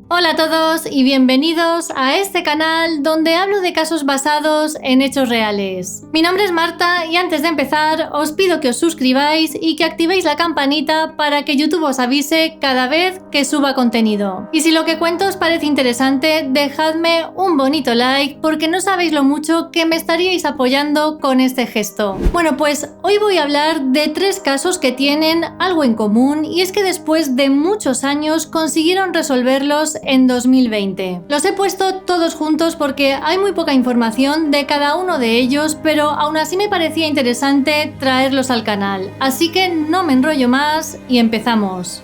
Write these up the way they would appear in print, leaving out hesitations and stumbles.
Hola a todos y bienvenidos a este canal donde hablo de casos basados en hechos reales. Mi nombre es Marta y antes de empezar os pido que os suscribáis y que activéis la campanita para que YouTube os avise cada vez que suba contenido. Y si lo que cuento os parece interesante, dejadme un bonito like porque no sabéis lo mucho que me estaríais apoyando con este gesto. Bueno, pues hoy voy a hablar de 3 casos que tienen algo en común y es que después de muchos años consiguieron resolverlos en 2020. Los he puesto todos juntos porque hay muy poca información de cada uno de ellos, pero aún así me parecía interesante traerlos al canal. Así que no me enrollo más y empezamos.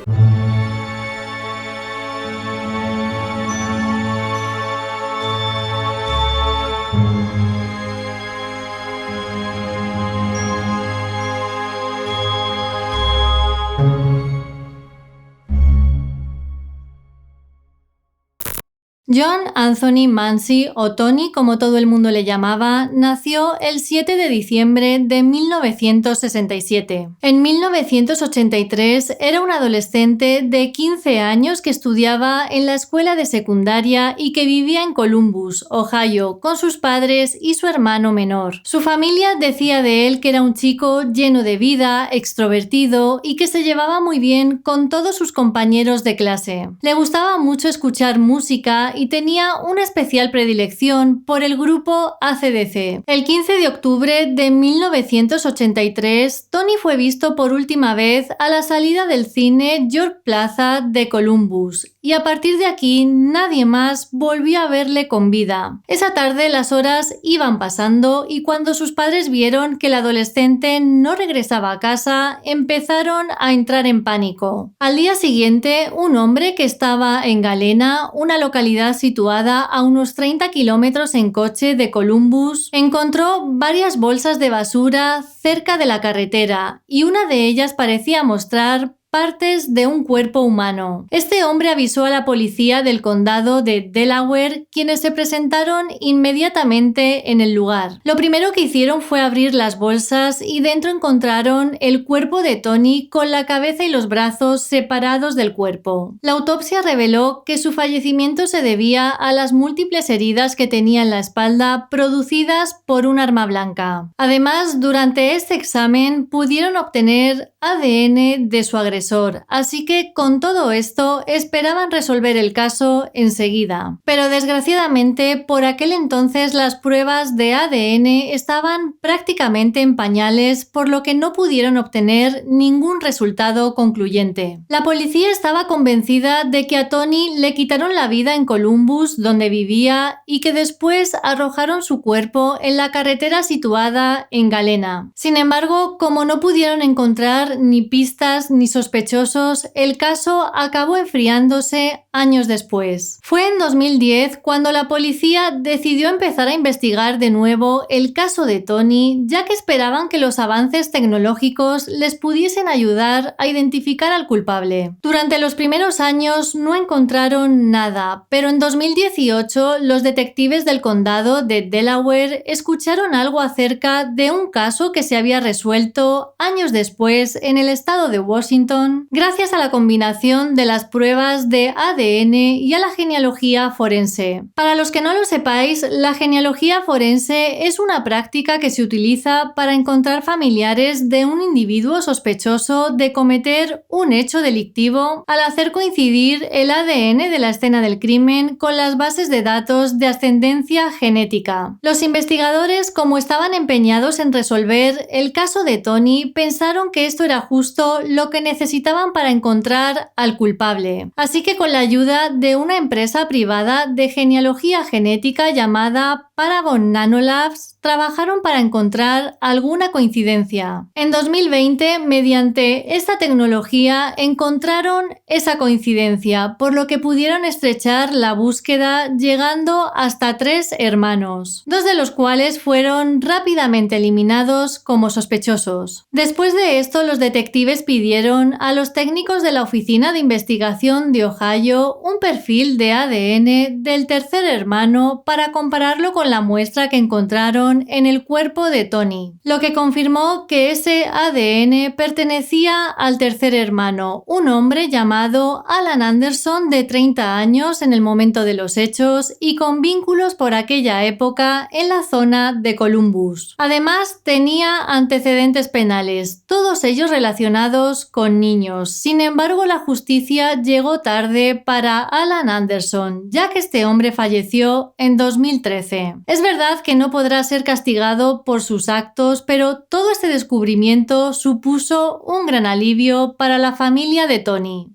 John Anthony Manzi, o Tony como todo el mundo le llamaba, nació el 7 de diciembre de 1967. En 1983 era un adolescente de 15 años que estudiaba en la escuela de secundaria y que vivía en Columbus, Ohio, con sus padres y su hermano menor. Su familia decía de él que era un chico lleno de vida, extrovertido y que se llevaba muy bien con todos sus compañeros de clase. Le gustaba mucho escuchar música y tenía una especial predilección por el grupo AC/DC. El 15 de octubre de 1983, Tony fue visto por última vez a la salida del cine York Plaza de Columbus y a partir de aquí nadie más volvió a verle con vida. Esa tarde las horas iban pasando y cuando sus padres vieron que el adolescente no regresaba a casa, empezaron a entrar en pánico. Al día siguiente, un hombre que estaba en Galena, una localidad situada a unos 30 kilómetros en coche de Columbus, encontró varias bolsas de basura cerca de la carretera y una de ellas parecía mostrar partes de un cuerpo humano. Este hombre avisó a la policía del condado de Delaware, quienes se presentaron inmediatamente en el lugar. Lo primero que hicieron fue abrir las bolsas y dentro encontraron el cuerpo de Tony con la cabeza y los brazos separados del cuerpo. La autopsia reveló que su fallecimiento se debía a las múltiples heridas que tenía en la espalda producidas por un arma blanca. Además, durante este examen pudieron obtener ADN de su agresor, así que con todo esto esperaban resolver el caso enseguida. Pero desgraciadamente por aquel entonces las pruebas de ADN estaban prácticamente en pañales, por lo que no pudieron obtener ningún resultado concluyente. La policía estaba convencida de que a Tony le quitaron la vida en Columbus, donde vivía, y que después arrojaron su cuerpo en la carretera situada en Galena. Sin embargo, como no pudieron encontrar ni pistas ni sospechosos, el caso acabó enfriándose años después. Fue en 2010 cuando la policía decidió empezar a investigar de nuevo el caso de Tony, ya que esperaban que los avances tecnológicos les pudiesen ayudar a identificar al culpable. Durante los primeros años no encontraron nada, pero en 2018 los detectives del condado de Delaware escucharon algo acerca de un caso que se había resuelto años después en el estado de Washington, gracias a la combinación de las pruebas de ADN y a la genealogía forense. Para los que no lo sepáis, la genealogía forense es una práctica que se utiliza para encontrar familiares de un individuo sospechoso de cometer un hecho delictivo al hacer coincidir el ADN de la escena del crimen con las bases de datos de ascendencia genética. Los investigadores, como estaban empeñados en resolver el caso de Tony, pensaron que esto era justo lo que necesitaban para encontrar al culpable. Así que con la ayuda de una empresa privada de genealogía genética llamada Parabon Nanolabs, trabajaron para encontrar alguna coincidencia. En 2020, mediante esta tecnología, encontraron esa coincidencia, por lo que pudieron estrechar la búsqueda llegando hasta 3 hermanos, 2 de los cuales fueron rápidamente eliminados como sospechosos. Después de esto, los detectives pidieron a los técnicos de la Oficina de Investigación de Ohio un perfil de ADN del tercer hermano para compararlo con la muestra que encontraron en el cuerpo de Tony, lo que confirmó que ese ADN pertenecía al tercer hermano, un hombre llamado Alan Anderson de 30 años en el momento de los hechos y con vínculos por aquella época en la zona de Columbus. Además, tenía antecedentes penales, todos ellos relacionados con niños. Sin embargo, la justicia llegó tarde para Alan Anderson, ya que este hombre falleció en 2013. Es verdad que no podrá ser castigado por sus actos, pero todo este descubrimiento supuso un gran alivio para la familia de Tony.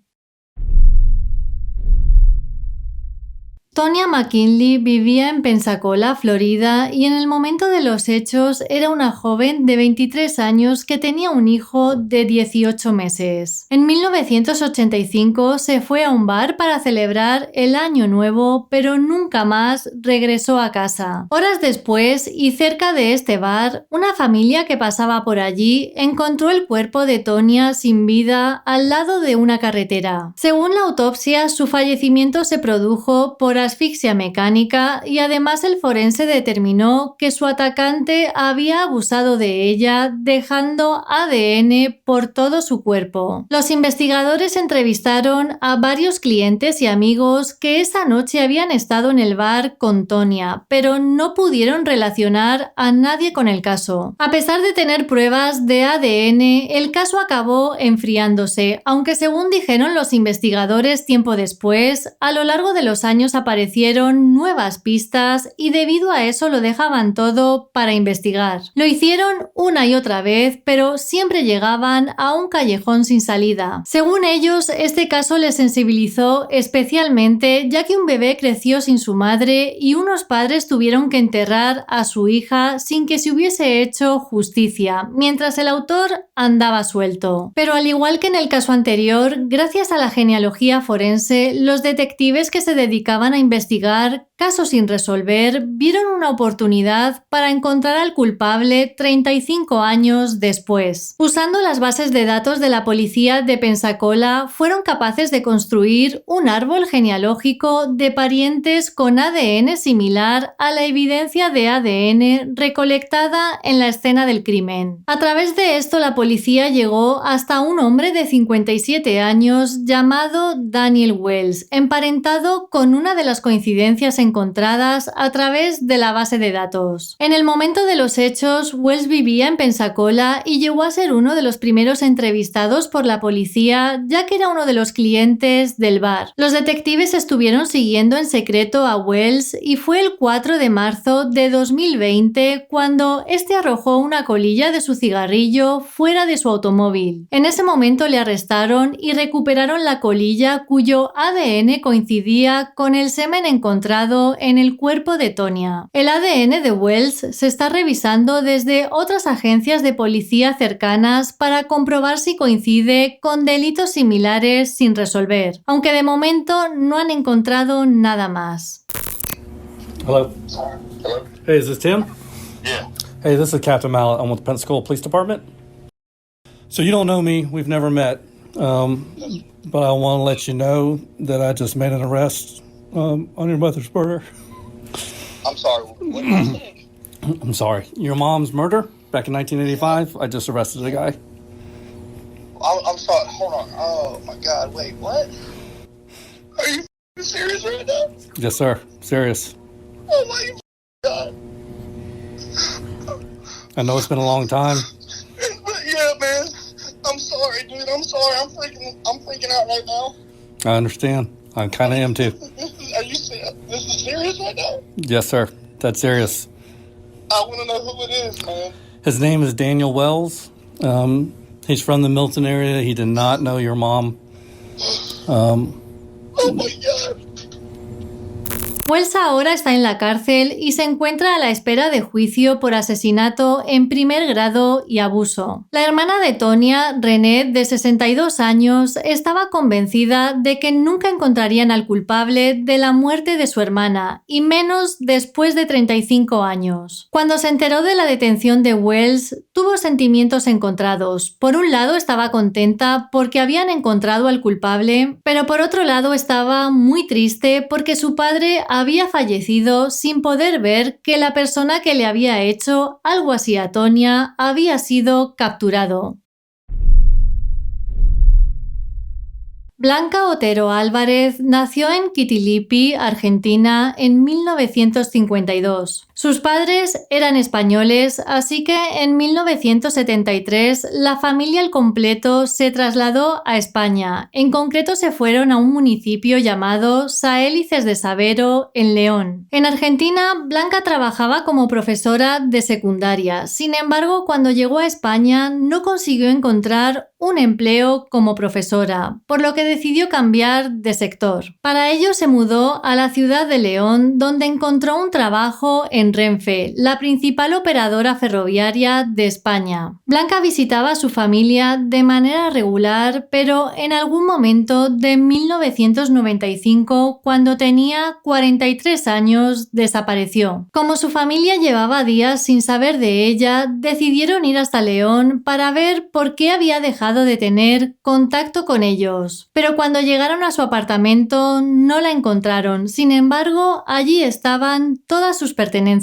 Tonya McKinley vivía en Pensacola, Florida, y en el momento de los hechos era una joven de 23 años que tenía un hijo de 18 meses. En 1985 se fue a un bar para celebrar el Año Nuevo, pero nunca más regresó a casa. Horas después, y cerca de este bar, una familia que pasaba por allí encontró el cuerpo de Tonya sin vida al lado de una carretera. Según la autopsia, su fallecimiento se produjo por asfixia mecánica y además el forense determinó que su atacante había abusado de ella dejando ADN por todo su cuerpo. Los investigadores entrevistaron a varios clientes y amigos que esa noche habían estado en el bar con Tonya, pero no pudieron relacionar a nadie con el caso. A pesar de tener pruebas de ADN, el caso acabó enfriándose, aunque según dijeron los investigadores tiempo después, a lo largo de los años aparecieron nuevas pistas y debido a eso lo dejaban todo para investigar. Lo hicieron una y otra vez, pero siempre llegaban a un callejón sin salida. Según ellos, este caso les sensibilizó especialmente ya que un bebé creció sin su madre y unos padres tuvieron que enterrar a su hija sin que se hubiese hecho justicia, mientras el autor andaba suelto. Pero al igual que en el caso anterior, gracias a la genealogía forense, los detectives que se dedicaban a investigar casos sin resolver vieron una oportunidad para encontrar al culpable 35 años después. Usando las bases de datos de la policía de Pensacola, fueron capaces de construir un árbol genealógico de parientes con ADN similar a la evidencia de ADN recolectada en la escena del crimen. A través de esto, la policía llegó hasta un hombre de 57 años llamado Daniel Wells, emparentado con una de las coincidencias encontradas a través de la base de datos. En el momento de los hechos, Wells vivía en Pensacola y llegó a ser uno de los primeros entrevistados por la policía, ya que era uno de los clientes del bar. Los detectives estuvieron siguiendo en secreto a Wells y fue el 4 de marzo de 2020 cuando este arrojó una colilla de su cigarrillo fuera de su automóvil. En ese momento le arrestaron y recuperaron la colilla cuyo ADN coincidía con el semen encontrado en el cuerpo de Tonya. El ADN de Wells se está revisando desde otras agencias de policía cercanas para comprobar si coincide con delitos similares sin resolver, aunque de momento no han encontrado nada más. Hello. Hello? Hey, is this Tim? Yeah. Hey, this is Captain Mallet. I'm with the Pensacola Police Department. So you don't know me. We've never met. But I want to let you know that I just made an arrest on your mother's murder. I'm sorry. What did you say? I'm sorry. Your mom's murder back in 1985. I just arrested a guy. I'm sorry. Hold on. Oh, my God. Wait, what? Are you serious right now? Yes, sir. Serious. Oh, my God. I know it's been a long time. Yeah, man. I'm sorry, dude. I'm sorry. I'm freaking out right now. I understand. I kind of am too. Are you serious? This is serious right now? Yes, sir. That's serious. I want to know who it is, man. His name is Daniel Wells. He's from the Milton area. He did not know your mom. Oh, my God. Wells ahora está en la cárcel y se encuentra a la espera de juicio por asesinato en primer grado y abuso. La hermana de Tonya, Renee, de 62 años, estaba convencida de que nunca encontrarían al culpable de la muerte de su hermana, y menos después de 35 años. Cuando se enteró de la detención de Wells, tuvo sentimientos encontrados. Por un lado, estaba contenta porque habían encontrado al culpable, pero por otro lado estaba muy triste porque su padre había fallecido sin poder ver que la persona que le había hecho algo así a Tonya había sido capturado. Blanca Otero Álvarez nació en Quitilipi, Argentina, en 1952. Sus padres eran españoles, así que en 1973 la familia al completo se trasladó a España. En concreto se fueron a un municipio llamado Saélices de Sabero, en León. En Argentina, Blanca trabajaba como profesora de secundaria. Sin embargo, cuando llegó a España no consiguió encontrar un empleo como profesora, por lo que decidió cambiar de sector. Para ello se mudó a la ciudad de León, donde encontró un trabajo en Renfe, la principal operadora ferroviaria de España. Blanca visitaba a su familia de manera regular, pero en algún momento de 1995, cuando tenía 43 años, desapareció. Como su familia llevaba días sin saber de ella, decidieron ir hasta León para ver por qué había dejado de tener contacto con ellos. Pero cuando llegaron a su apartamento no la encontraron. Sin embargo, allí estaban todas sus pertenencias.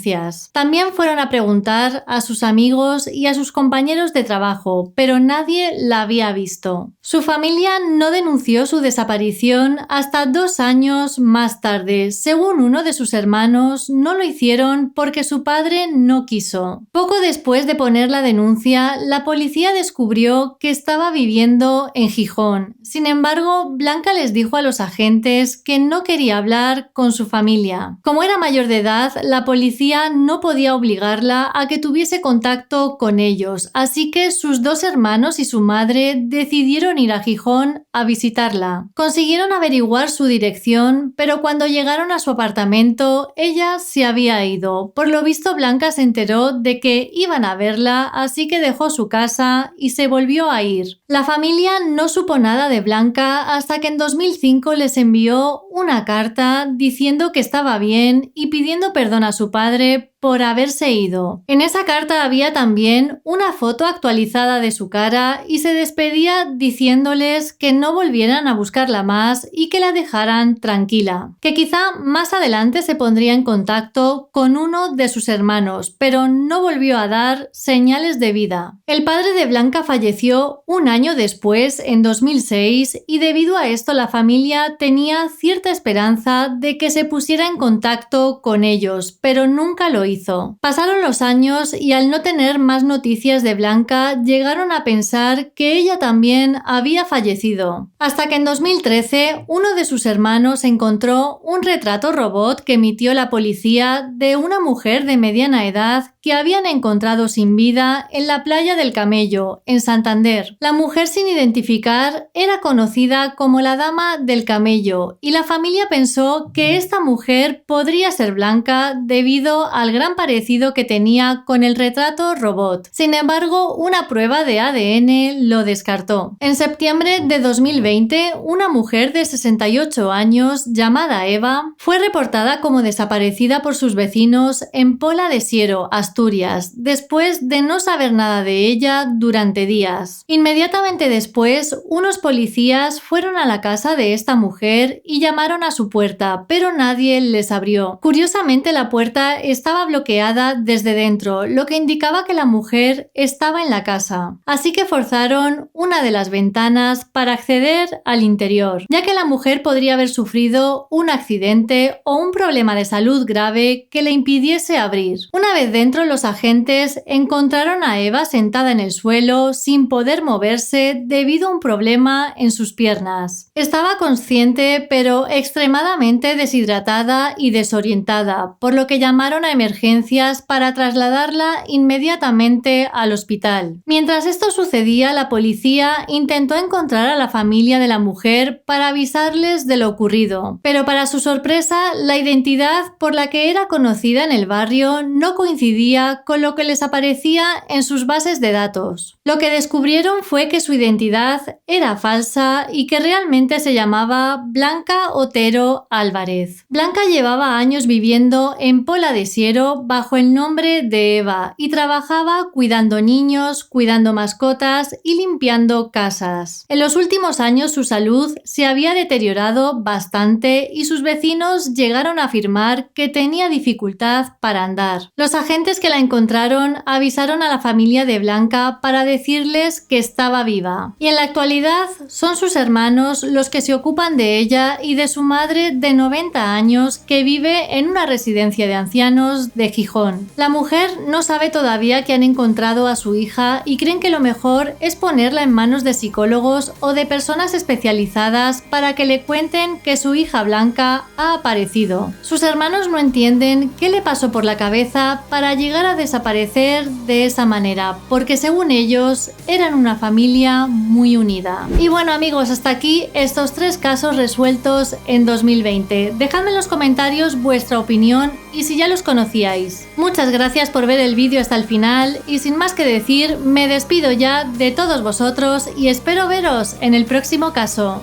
También fueron a preguntar a sus amigos y a sus compañeros de trabajo, pero nadie la había visto. Su familia no denunció su desaparición hasta 2 años más tarde. Según uno de sus hermanos, no lo hicieron porque su padre no quiso. Poco después de poner la denuncia, la policía descubrió que estaba viviendo en Gijón. Sin embargo, Blanca les dijo a los agentes que no quería hablar con su familia. Como era mayor de edad, la policía no podía obligarla a que tuviese contacto con ellos, así que sus 2 hermanos y su madre decidieron ir a Gijón a visitarla. Consiguieron averiguar su dirección, pero cuando llegaron a su apartamento, ella se había ido. Por lo visto, Blanca se enteró de que iban a verla, así que dejó su casa y se volvió a ir. La familia no supo nada de Blanca hasta que en 2005 les envió una carta diciendo que estaba bien y pidiendo perdón a su padre por haberse ido. En esa carta había también una foto actualizada de su cara y se despedía diciéndoles que no volvieran a buscarla más y que la dejaran tranquila, que quizá más adelante se pondría en contacto con uno de sus hermanos, pero no volvió a dar señales de vida. El padre de Blanca falleció un año después, en 2006, y debido a esto la familia tenía cierta esperanza de que se pusiera en contacto con ellos, pero nunca lo hizo. Pasaron los años y al no tener más noticias de Blanca, llegaron a pensar que ella también había fallecido. Hasta que en 2013, uno de sus hermanos encontró un retrato robot que emitió la policía de una mujer de mediana edad que habían encontrado sin vida en la playa del Camello, en Santander. La mujer sin identificar era conocida como la Dama del Camello y la familia pensó que esta mujer podría ser Blanca debido al gran parecido que tenía con el retrato robot. Sin embargo, una prueba de ADN lo descartó. En septiembre de 2020, una mujer de 68 años llamada Eva fue reportada como desaparecida por sus vecinos en Pola de Siero, Asturias, después de no saber nada de ella durante días. Inmediatamente después, unos policías fueron a la casa de esta mujer y llamaron a su puerta, pero nadie les abrió. Curiosamente, la puerta estaba bloqueada desde dentro, lo que indicaba que la mujer estaba en la casa. Así que forzaron una de las ventanas para acceder al interior, ya que la mujer podría haber sufrido un accidente o un problema de salud grave que le impidiese abrir. Una vez dentro, los agentes encontraron a Eva sentada en el suelo sin poder moverse debido a un problema en sus piernas. Estaba consciente, pero extremadamente deshidratada y desorientada, por lo que llamaron a emergencias para trasladarla inmediatamente al hospital. Mientras esto sucedía, la policía intentó encontrar a la familia de la mujer para avisarles de lo ocurrido, pero para su sorpresa, la identidad por la que era conocida en el barrio no coincidía con lo que les aparecía en sus bases de datos. Lo que descubrieron fue fue que su identidad era falsa y que realmente se llamaba Blanca Otero Álvarez. Blanca llevaba años viviendo en Pola de Siero bajo el nombre de Eva y trabajaba cuidando niños, cuidando mascotas y limpiando casas. En los últimos años su salud se había deteriorado bastante y sus vecinos llegaron a afirmar que tenía dificultad para andar. Los agentes que la encontraron avisaron a la familia de Blanca para decirles que estaba viva. Y en la actualidad son sus hermanos los que se ocupan de ella y de su madre de 90 años que vive en una residencia de ancianos de Gijón. La mujer no sabe todavía que han encontrado a su hija y creen que lo mejor es ponerla en manos de psicólogos o de personas especializadas para que le cuenten que su hija Blanca ha aparecido. Sus hermanos no entienden qué le pasó por la cabeza para llegar a desaparecer de esa manera, porque según ellos eran una familia muy unida. Y bueno amigos, hasta aquí estos 3 casos resueltos en 2020. Dejadme en los comentarios vuestra opinión y si ya los conocíais. Muchas gracias por ver el vídeo hasta el final y sin más que decir, me despido ya de todos vosotros y espero veros en el próximo caso.